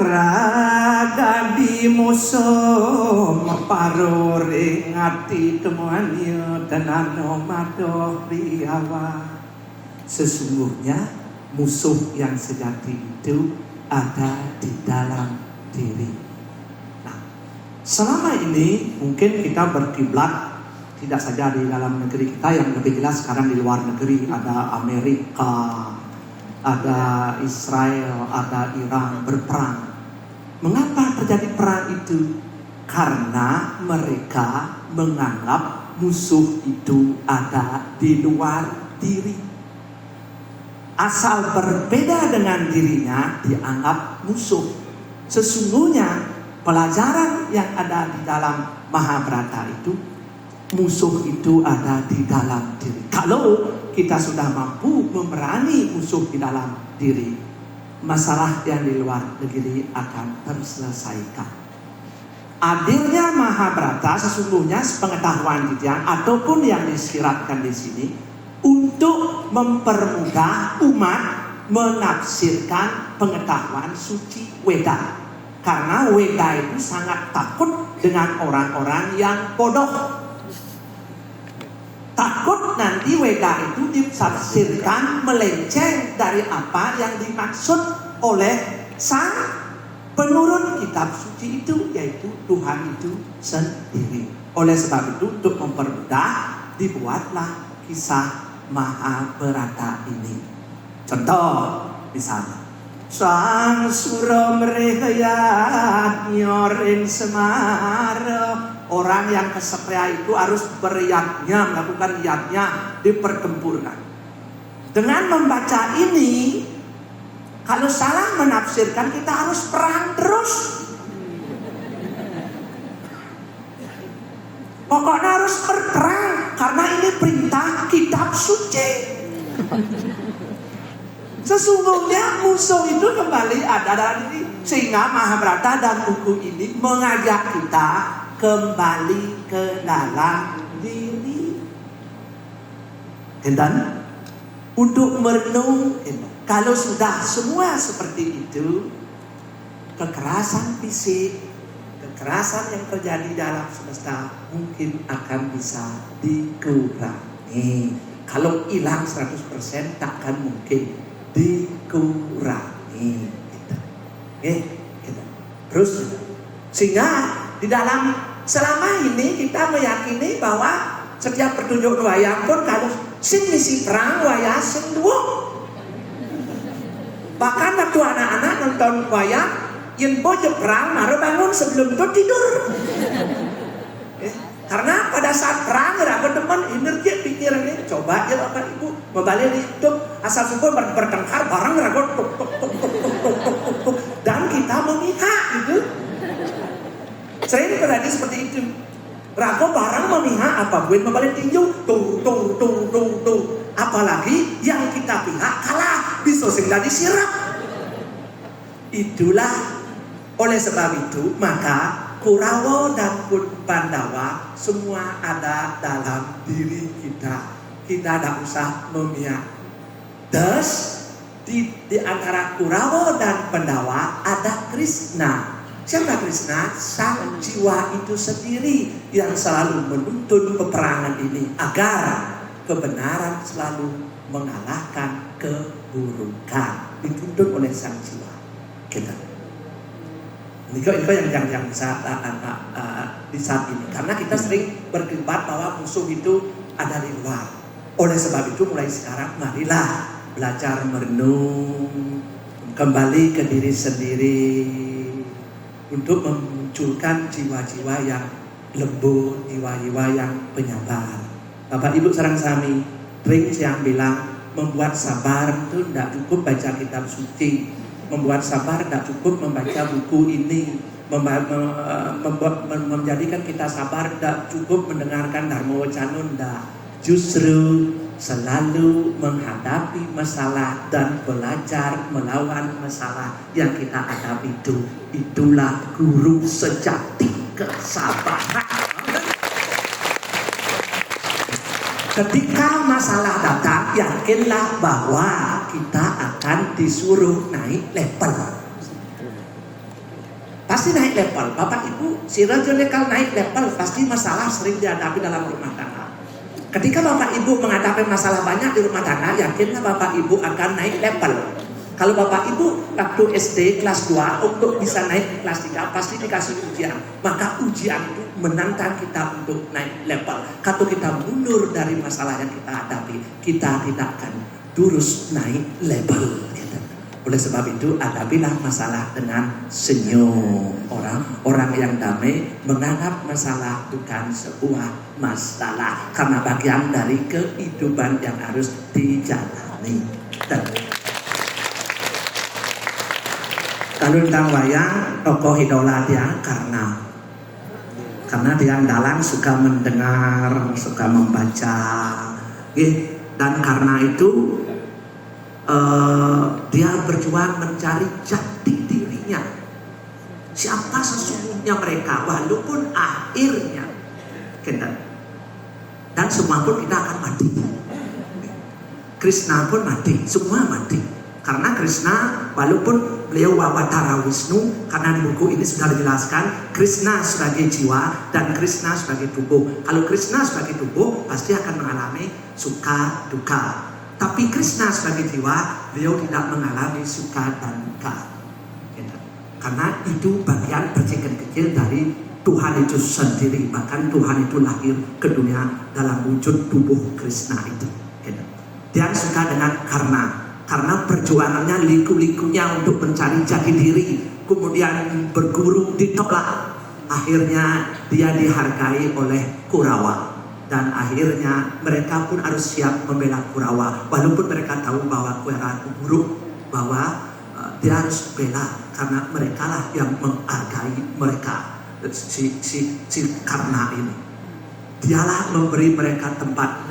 Ragadi musuh maparur ing ati temuannya tenano madoh riawa. Sesungguhnya musuh yang sejati itu ada di dalam diri. Nah, selama ini mungkin kita berkiblat tidak saja di dalam negeri kita, yang lebih jelas sekarang di luar negeri ada Amerika, ada Israel, ada Iran berperang. Mengapa terjadi perang itu? Karena mereka menganggap musuh itu ada di luar diri. Asal berbeda dengan dirinya dianggap musuh. Sesungguhnya pelajaran yang ada di dalam Mahabharata itu, musuh itu ada di dalam diri. Kalau kita sudah mampu memerangi musuh di dalam diri, masalah yang di luar negeri akan terselesaikan. Adilnya Mahabharata sesungguhnya pengetahuan Kijang ataupun yang disiratkan di sini untuk mempermudah umat menafsirkan pengetahuan suci Weda. Karena Weda itu sangat takut dengan orang-orang yang bodoh. Takut nanti Weda itu ditafsirkan melenceng dari apa yang dimaksud oleh sang penurun kitab suci itu, yaitu Tuhan itu sendiri. Oleh sebab itu, untuk mempermudah dibuatlah kisah Mahabharata ini. Contoh misalnya, sang sura merehayat nyoring Semara. Orang yang kesetia itu harus beriatnya, melakukan iatnya di pertempuran. Dengan membaca ini, kalau salah menafsirkan kita harus perang terus. Pokoknya harus berperang karena ini perintah kitab suci. Sesungguhnya musuh itu kembali ada dalam diri. Sehingga Mahabharata dan buku ini mengajak kita kembali ke dalam diri. Dan untuk merenung, kalau sudah semua seperti itu, kekerasan fisik, kekerasan yang terjadi dalam semesta mungkin akan bisa dikurangi. Kalau hilang 100% takkan mungkin dikurangi. Terus sehingga di dalam selama ini kita meyakini bahwa setiap pertunjuk wayang pun kalau sing misi perang wayang sing dua. Bahkan waktu anak-anak nonton wayang yen bojo perang baru bangun sebelum itu tidur. Karena pada saat perang ada teman energi pikirnya, coba ya Bapak Ibu membalik itu asal subuh bertengkar bareng ragot tuk tuk tuk tuk tuk tuk tuk dan kita memihak gitu. Sering terjadi seperti itu. Rago barang memihak apa buat membalik tinju tuh. Apalagi yang kita pihak kalah bisa sehingga disirap. Itulah oleh sebab itu maka Kurawa dan pun Pandawa semua ada dalam diri kita. Kita tidak usah memihak. Thus di antara Kurawa dan Pandawa ada Krishna. Siapa Krishna? Sang jiwa itu sendiri yang selalu menuntun peperangan ini agar kebenaran selalu mengalahkan keburukan. Dituntun oleh sang jiwa. Kita. Ini yang bisa di saat ini. Karena kita sering berdebat bahwa musuh itu ada di luar. Oleh sebab itu mulai sekarang marilah belajar merenung, kembali ke diri sendiri untuk memunculkan jiwa-jiwa yang lembut, jiwa-jiwa yang penyabar. Bapak Ibu sareng sami, Prince yang bilang membuat sabar itu tidak cukup baca kitab suci. Membuat sabar tidak cukup membaca buku ini. Menjadikan kita sabar tidak cukup mendengarkan Dharma Wacana, tidak. Justru selalu menghadapi masalah dan belajar melawan masalah yang kita hadapi itu. Itulah guru sejati kesabaran. Ketika masalah datang, yakinlah bahwa kita akan disuruh naik level. pasti naik level. Bapak Ibu, circle kalau naik level pasti masalah sering dihadapi dalam rumah tangga. Ketika Bapak Ibu menghadapi masalah banyak di rumah tangga, yakinlah Bapak Ibu akan naik level. Kalau Bapak Ibu waktu SD kelas 2 untuk bisa naik ke kelas 3 pasti dikasih ujian. Maka ujian itu menantang kita untuk naik level. Kalau kita mundur dari masalah yang kita hadapi, kita tidak akan terus naik level. Oleh sebab itu, hadapilah masalah dengan senyum. Orang yang damai menganggap masalah bukan sebuah masalah, karena bagian dari kehidupan yang harus dijalani. Kalau tentang wayang, tokoh idola dia karena dia dalang suka mendengar, suka membaca, dan karena itu dia berjuang mencari jati dirinya. Siapa sesungguhnya mereka, walaupun akhirnya dan semua pun kita akan mati. Krishna pun mati, semua mati. Karena Krishna, walaupun beliau Awatara Wisnu, karena di buku ini sudah dijelaskan Krishna sebagai jiwa dan Krishna sebagai tubuh. Kalau Krishna sebagai tubuh pasti akan mengalami suka duka. Tapi Krishna sebagai jiwa, beliau tidak mengalami suka dan duka. Karena itu bagian kecil dari Tuhan itu sendiri. Bahkan Tuhan itu lahir ke dunia dalam wujud tubuh Krishna itu. Dia suka dengan karena perjuangannya liku-likunya untuk mencari jati diri, kemudian berguru ditolak, akhirnya dia dihargai oleh Kurawa, dan akhirnya mereka pun harus siap membela Kurawa, walaupun mereka tahu bahwa Kurawa itu buruk, bahwa dia harus bela karena mereka lah yang menghargai mereka, si Karna ini. Dialah memberi mereka tempat,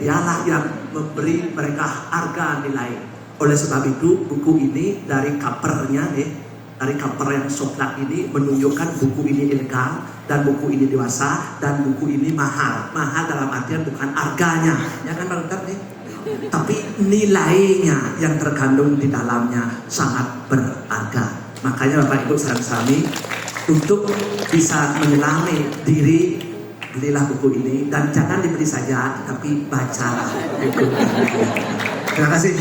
dialah yang memberi mereka harga nilai. Oleh sebab itu buku ini dari covernya dari cover yang coklat ini menunjukkan buku ini ilegal dan buku ini dewasa dan buku ini mahal. Mahal dalam artian bukan harganya, ya kan Pak, tapi nilainya yang terkandung di dalamnya sangat berharga. Makanya Bapak Ibu saudara-saudari, untuk bisa menyelami diri, belilah buku ini, dan jangan dibeli saja, tapi bacalah buku ini. Terima kasih.